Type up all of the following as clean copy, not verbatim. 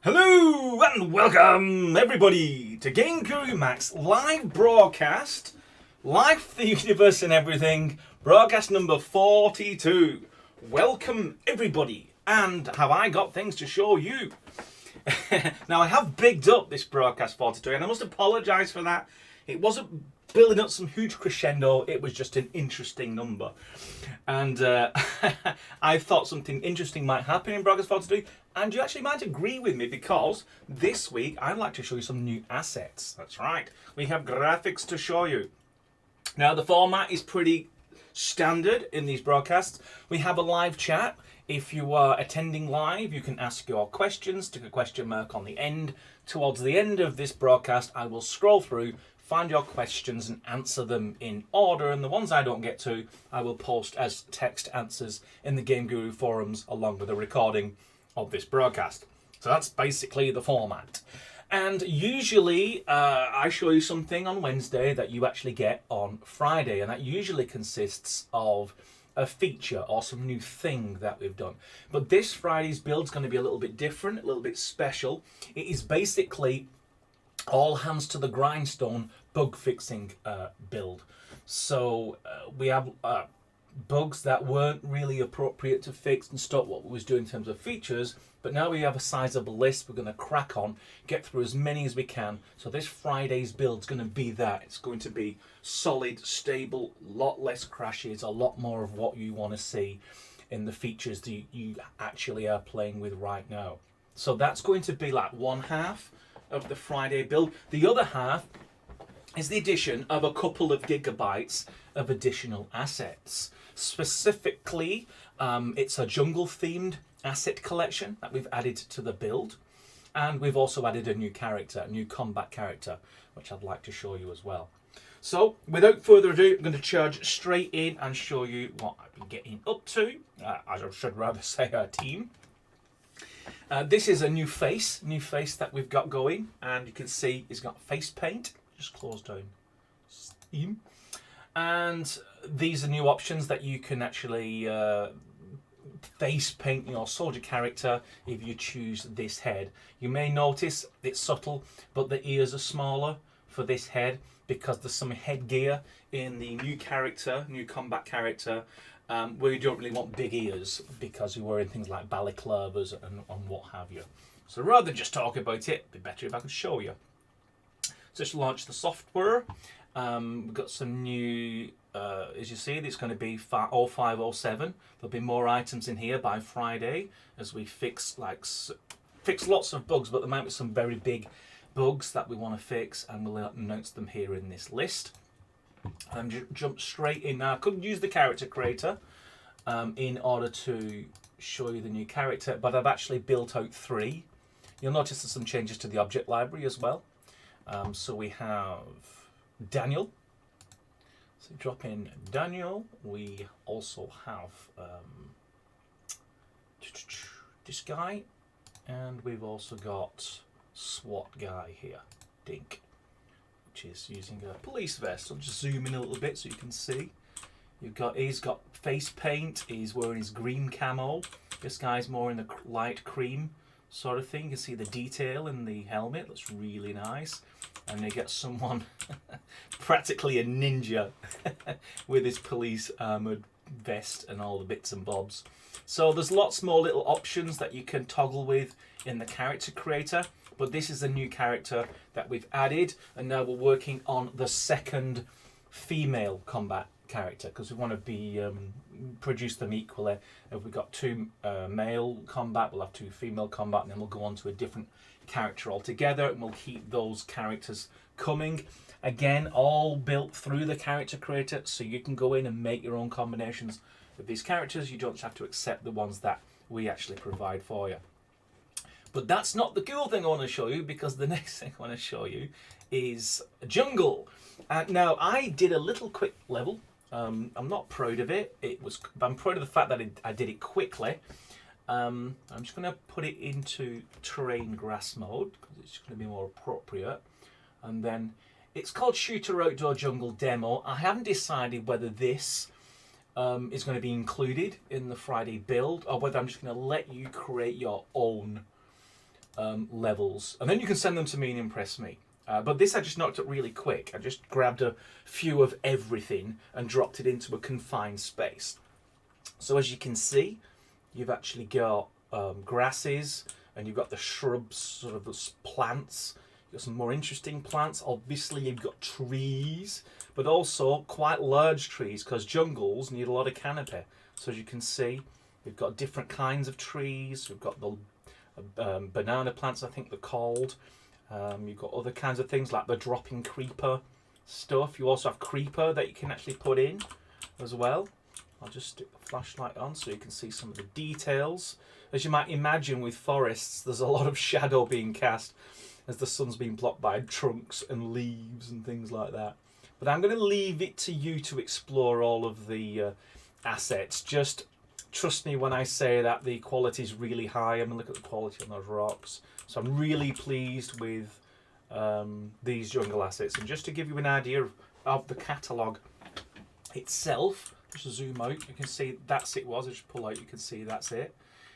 Hello and welcome everybody to GameGuru MAX live broadcast, live the universe and everything, broadcast number 42. Welcome everybody, and have I got things to show you? Now I have bigged up this broadcast 42 and I must apologise for that. It wasn't building up some huge crescendo, it was just an interesting number. And I thought something interesting might happen in broadcast 42. And you actually might agree with me, because this week I'd like to show you some new assets. That's right, we have graphics to show you. Now the format is pretty standard in these broadcasts. We have a live chat. If you are attending live, you can ask your questions, stick a question mark on the end. Towards the end of this broadcast, I will scroll through, find your questions and answer them in order. And the ones I don't get to, I will post as text answers in the GameGuru forums along with a recording of this broadcast. So that's basically the format. And usually I show you something on Wednesday that you actually get on Friday, and that usually consists of a feature or some new thing that we've done. But this Friday's build is going to be a little bit different, a little bit special. It is basically all hands to the grindstone bug fixing build. So we have bugs that weren't really appropriate to fix and stop what we was doing in terms of features, but now we have a sizable list. We're going to crack on, get through as many as we can. So this Friday's build is going to be that. It's going to be solid, stable, lot less crashes, a lot more of what you want to see in the features that you actually are playing with right now. So that's going to be like one half of the Friday build. The other half is the addition of a couple of gigabytes of additional assets. Specifically, it's a jungle themed asset collection that we've added to the build, and we've also added a new character, a new combat character, which I'd like to show you as well. So without further ado, I'm going to charge straight in and show you what I've been getting up to. I should rather say our team. This is a new face that we've got going, and you can see it's got face paint. Just close down Steam. And these are new options that you can actually face paint your soldier character if you choose this head. You may notice it's subtle, but the ears are smaller for this head because there's some headgear in the new character, new combat character, where you don't really want big ears because you're wearing things like balaclavas and what have you. So rather than just talk about it, it'd be better if I could show you. So just launch the software. We've got some new, as you see, it's going to be 0507. There'll be more items in here by Friday as we fix lots of bugs, but there might be some very big bugs that we want to fix, and we'll announce them here in this list. And jump straight in now. I couldn't use the character creator in order to show you the new character, but I've actually built out 3. You'll notice there's some changes to the object library as well. So we have Daniel. So drop in Daniel. We also have this guy, and we've also got SWAT guy here, Dink, which is using a police vest. I'll just zoom in a little bit so you can see. He's got face paint. He's wearing his green camo. This guy's more in the light cream sort of thing. You can see the detail in the helmet. Looks really nice. And you get someone practically a ninja with his police armoured vest and all the bits and bobs. So there's lots more little options that you can toggle with in the character creator, but this is a new character that we've added, and now we're working on the second female combat character because we want to be produce them equally. If we've got 2 male combat, we'll have 2 female combat, and then we'll go on to a different character altogether, and we'll keep those characters coming. Again, all built through the character creator, so you can go in and make your own combinations of these characters. You don't have to accept the ones that we actually provide for you. But that's not the cool thing I want to show you, because the next thing I want to show you is Jungle. Now, I did a little quick level. I'm not proud of it. I'm proud of the fact that I did it quickly. I'm just going to put it into terrain grass mode because it's going to be more appropriate. And then it's called Shooter Outdoor Jungle Demo. I haven't decided whether this is going to be included in the Friday build, or whether I'm just going to let you create your own levels, and then you can send them to me and impress me. But this I just knocked up really quick. I just grabbed a few of everything and dropped it into a confined space. So as you can see, you've actually got grasses, and you've got the shrubs, sort of those plants. You've got some more interesting plants. Obviously you've got trees, but also quite large trees, because jungles need a lot of canopy. So as you can see, we've got different kinds of trees. We've got the banana plants, I think they're called. You've got other kinds of things like the dropping creeper stuff. You also have creeper that you can actually put in as well. I'll just stick the flashlight on so you can see some of the details. As you might imagine with forests, there's a lot of shadow being cast as the sun's being blocked by trunks and leaves and things like that. But I'm going to leave it to you to explore all of the assets. Just trust me when I say that the quality is really high. I mean, look at the quality on those rocks. So I'm really pleased with these jungle assets. And just to give you an idea of the catalogue itself, just zoom out, you can see that's it was. I just pull out, you can see that's it.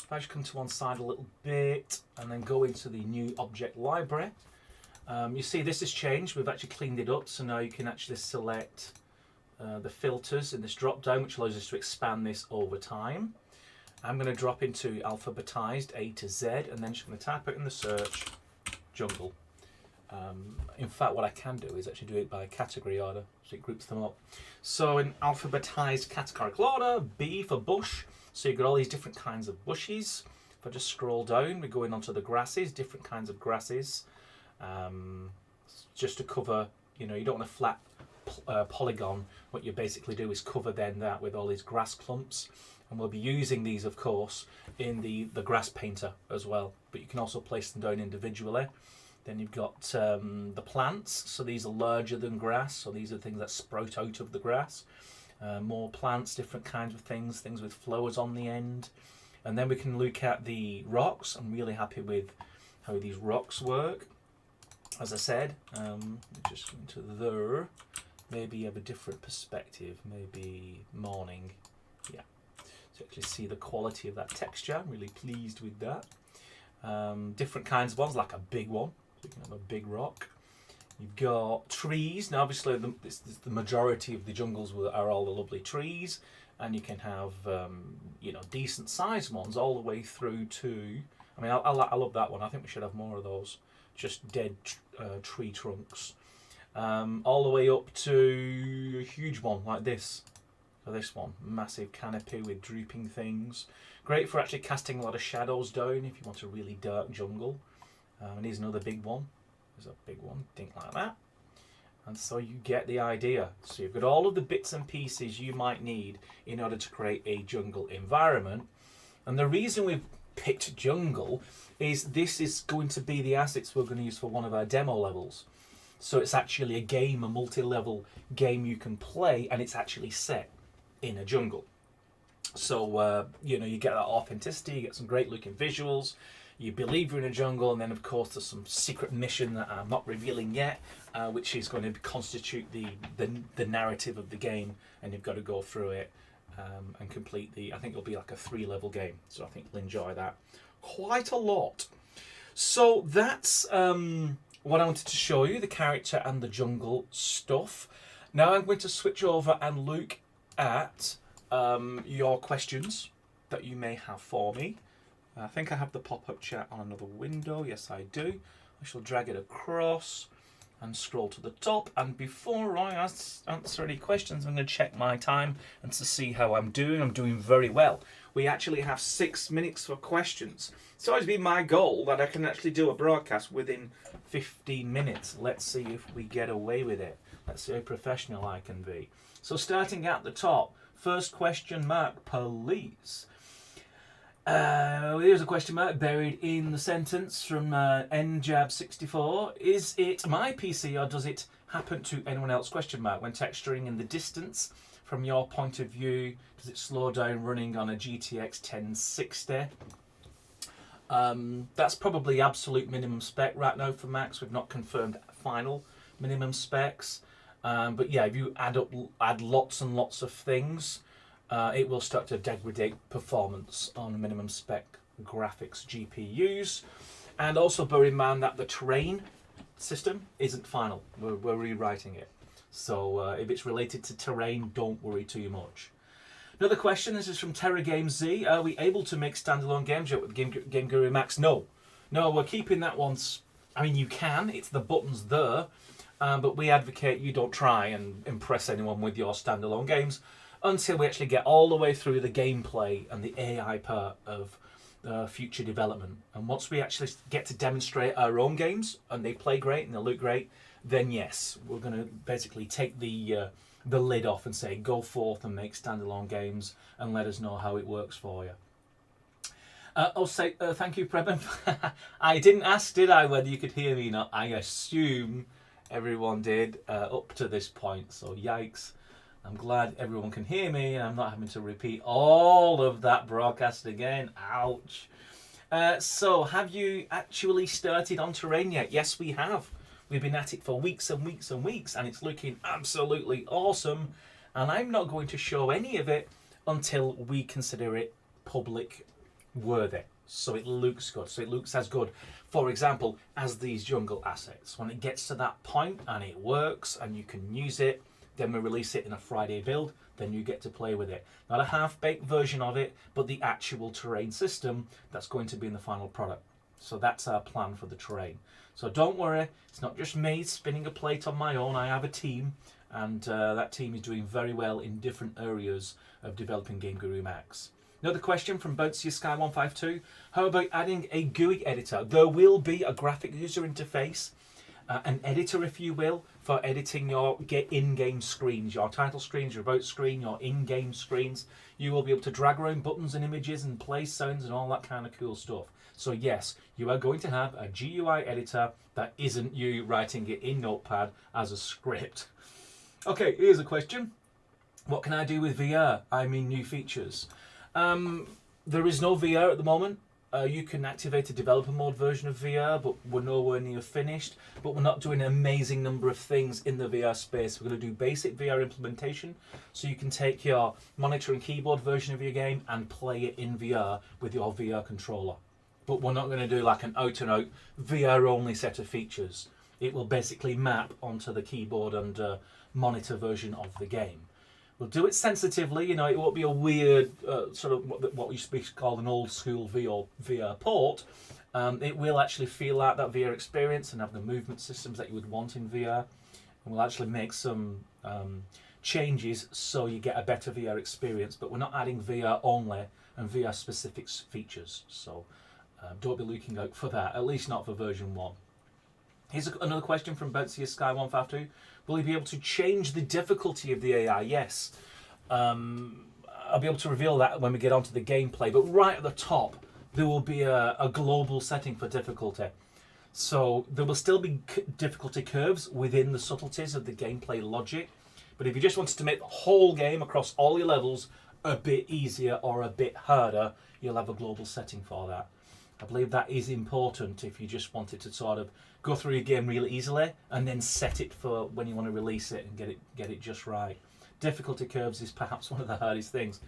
If I just come to one side a little bit and then go into the new object library, you see this has changed. We've actually cleaned it up, so now you can actually select the filters in this drop down, which allows us to expand this over time. I'm going to drop into alphabetized A to Z, and then just going to type it in the search jungle. In fact, what I can do is actually do it by category order, so it groups them up. So in alphabetized categorical order, B for bush. So you've got all these different kinds of bushes. If I just scroll down, we're going onto the grasses, different kinds of grasses. Just to cover, you know, you don't want a flat polygon. What you basically do is cover then that with all these grass clumps. And we'll be using these, of course, in the grass painter as well. But you can also place them down individually. Then you've got the plants. So these are larger than grass. So these are things that sprout out of the grass. More plants, different kinds of things with flowers on the end. And then we can look at the rocks. I'm really happy with how these rocks work. As I said, just into there. Maybe you have a different perspective. Maybe morning. Yeah. So actually see the quality of that texture. I'm really pleased with that. Different kinds of ones, like a big one. So you can have a big rock. You've got trees. Now, obviously, the majority of the jungles are all the lovely trees, and you can have you know, decent sized ones all the way through to. I mean, I love that one. I think we should have more of those. Just dead tree trunks, all the way up to a huge one like this. So this one, massive canopy with drooping things. Great for actually casting a lot of shadows down if you want a really dark jungle. And here's another big one. There's a big one, think like that. And so you get the idea. So you've got all of the bits and pieces you might need in order to create a jungle environment. And the reason we've picked jungle is this is going to be the assets we're going to use for one of our demo levels. So it's actually a game, a multi-level game you can play, and it's actually set in a jungle. So you know, you get that authenticity, you get some great looking visuals, you believe you're in a jungle, and then of course there's some secret mission that I'm not revealing yet, which is going to constitute the narrative of the game, and you've got to go through it and complete I think it'll be like a 3-level game, so I think you'll enjoy that quite a lot. So that's what I wanted to show you, the character and the jungle stuff. Now I'm going to switch over and look at your questions that you may have for me. I think I have the pop-up chat on another window. Yes, I do. I shall drag it across and scroll to the top. And before I answer any questions, I'm going to check my time and to see how I'm doing. I'm doing very well. We actually have 6 minutes for questions. It's always been my goal that I can actually do a broadcast within 15 minutes. Let's see if we get away with it. Let's see how professional I can be. So starting at the top, first question mark, please. Here's a question mark buried in the sentence from NJAB64. Is it my PC or does it happen to anyone else? Question mark. When texturing in the distance, from your point of view, does it slow down running on a GTX 1060? That's probably absolute minimum spec right now for Max. We've not confirmed final minimum specs. But yeah, if you add lots and lots of things, it will start to degrade performance on minimum spec graphics GPUs. And also bear in mind that the terrain system isn't final. We're rewriting it. So if it's related to terrain, don't worry too much. Another question, this is from Terra Games Z. Are we able to make standalone games yet with GameGuru MAX? No. No, we're keeping that one. I mean, you can. It's the buttons there. But we advocate you don't try and impress anyone with your standalone games until we actually get all the way through the gameplay and the AI part of future development. And once we actually get to demonstrate our own games and they play great and they look great, then yes, we're going to basically take the lid off and say, go forth and make standalone games and let us know how it works for you. I'll say thank you, Preben. I didn't ask, did I, whether you could hear me or not? I assume everyone did up to this point, so yikes. I'm glad everyone can hear me and I'm not having to repeat all of that broadcast again. Ouch. So have you actually started on terrain yet? Yes, we have. We've been at it for weeks and weeks and weeks and it's looking absolutely awesome. And I'm not going to show any of it until we consider it public worthy. So it looks good. So it looks as good, for example, as these jungle assets. When it gets to that point and it works and you can use it, then we release it in a Friday build, then you get to play with it. Not a half-baked version of it, but the actual terrain system that's going to be in the final product. So that's our plan for the terrain. So don't worry, it's not just me spinning a plate on my own. I have a team, and that team is doing very well in different areas of developing GameGuru MAX. Another question from Bouncy Sky 152. How about adding a GUI editor? There will be a graphic user interface, an editor, if you will, for editing your in-game screens, your title screens, your about screen, your in-game screens. You will be able to drag around buttons and images and play sounds and all that kind of cool stuff. So yes, you are going to have a GUI editor that isn't you writing it in Notepad as a script. Okay, here's a question. What can I do with VR? I mean new features. There is no VR at the moment. You can activate a developer mode version of VR, but we're nowhere near finished. But we're not doing an amazing number of things in the VR space. We're going to do basic VR implementation, so you can take your monitor and keyboard version of your game and play it in VR with your VR controller. But we're not going to do like an out-and-out VR-only set of features. It will basically map onto the keyboard and monitor version of the game. We'll do it sensitively, you know, it won't be a weird sort of what used to be called an old school VR port. It will actually feel like that VR experience and have the movement systems that you would want in VR. And we'll actually make some changes so you get a better VR experience, but we're not adding VR only and VR specific features. So don't be looking out for that, at least not for version 1. Here's another question from Bouncy Sky 152. Will you be able to change the difficulty of the AI? Yes. I'll be able to reveal that when we get onto the gameplay. But right at the top, there will be a global setting for difficulty. So there will still be difficulty curves within the subtleties of the gameplay logic. But if you just wanted to make the whole game across all your levels a bit easier or a bit harder, you'll have a global setting for that. I believe that is important if you just wanted to sort of go through your game really easily and then set it for when you want to release it and get it just right. Difficulty curves is perhaps one of the hardest things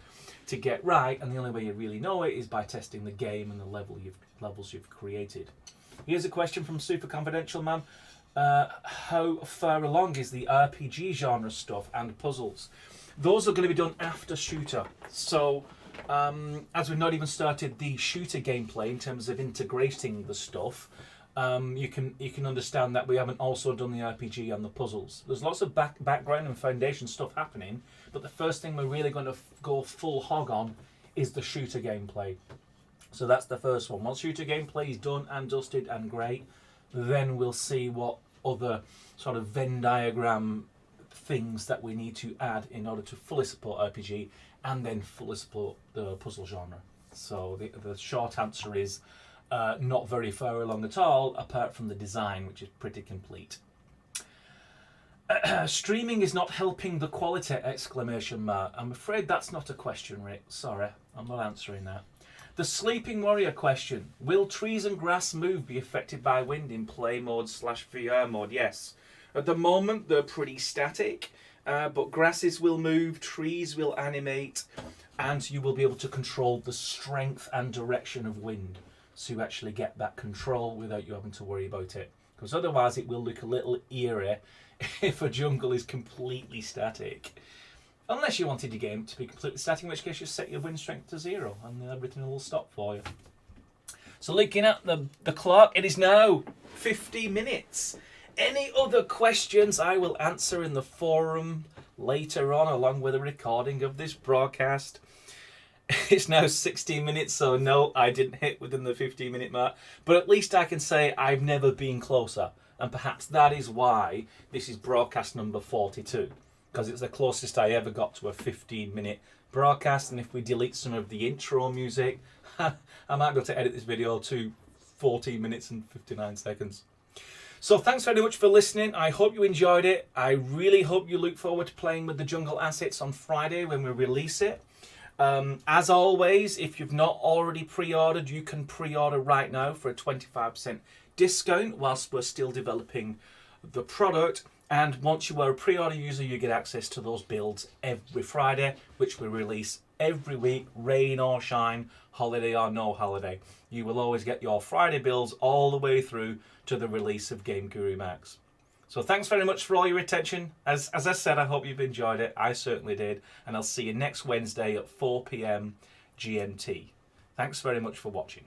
to get right, and the only way you really know it is by testing the game and the levels you've created. Here's a question from Super Confidential Man. How far along is the RPG genre stuff and puzzles? Those are going to be done after shooter. So as we've not even started the shooter gameplay in terms of integrating the stuff, you can understand that we haven't also done the RPG and the puzzles. There's lots of background and foundation stuff happening, but the first thing we're really going to go full hog on is the shooter gameplay. So that's the first one. Once shooter gameplay is done and dusted and great, then we'll see what other sort of Venn diagram things that we need to add in order to fully support RPG and then fully support the puzzle genre. So the short answer is not very far along at all, apart from the design, which is pretty complete. Streaming is not helping the quality! Exclamation mark. I'm afraid that's not a question, Rick. Sorry, I'm not answering that. The Sleeping Warrior question. Will trees and grass move be affected by wind in play mode / VR mode? Yes. At the moment, they're pretty static. but grasses will move, trees will animate, and you will be able to control the strength and direction of wind. So you actually get that control without you having to worry about it. Because otherwise it will look a little eerie if a jungle is completely static. Unless you wanted your game to be completely static, in which case you set your wind strength to 0 and everything will stop for you. So looking at the clock, it is now 50 minutes. Any other questions I will answer in the forum later on, along with a recording of this broadcast. It's now 16 minutes, so no, I didn't hit within the 15-minute mark. But at least I can say I've never been closer. And perhaps that is why this is broadcast number 42. Because it's the closest I ever got to a 15-minute broadcast. And if we delete some of the intro music, I might be able to edit this video to 14 minutes and 59 seconds. So thanks very much for listening. I hope you enjoyed it. I really hope you look forward to playing with the jungle assets on Friday when we release it. As always, if you've not already pre-ordered, you can pre-order right now for a 25% discount whilst we're still developing the product. And once you are a pre-order user, you get access to those builds every Friday, which we release every week, rain or shine, holiday or no holiday. You will always get your Friday builds all the way through to the release of GameGuru MAX. So thanks very much for all your attention. As I said, I hope you've enjoyed it. I certainly did. And I'll see you next Wednesday at 4 p.m. GMT. Thanks very much for watching.